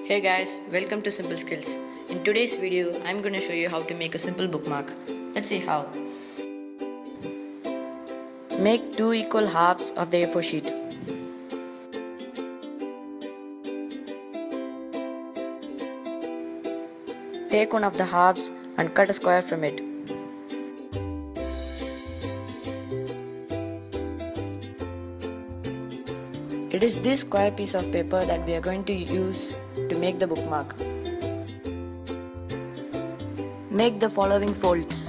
Hey guys, welcome to Simple Skills. In today's video, I'm going to show you how to make a simple bookmark. Let's see how. Make two equal halves of the A4 sheet. Take one of the halves and cut a square from it. It is this square piece of paper that we are going to use to make the bookmark. Make the following folds.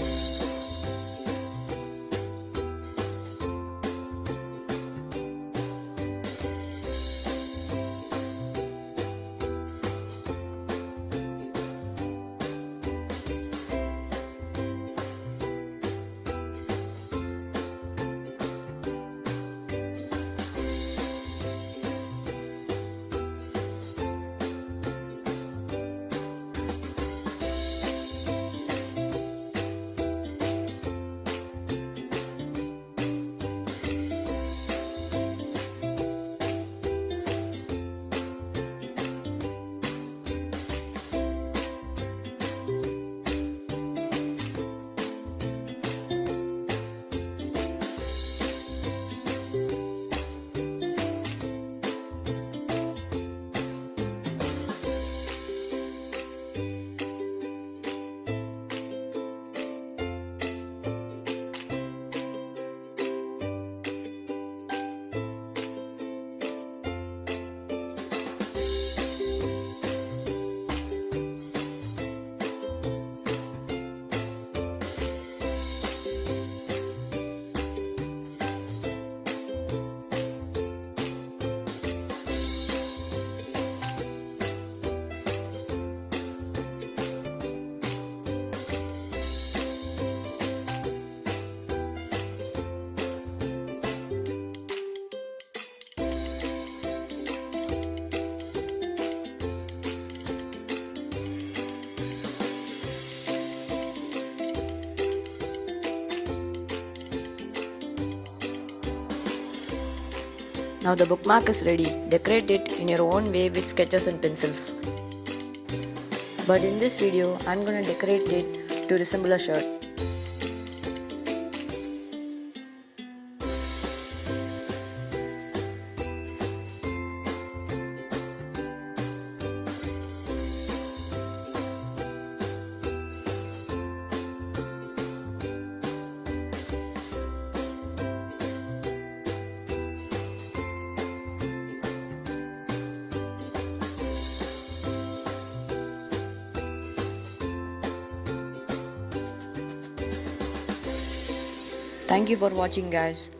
Now the bookmark is ready. Decorate it in your own way with sketches and pencils. But in this video, I'm gonna decorate it to resemble a shirt. Thank you for watching, guys.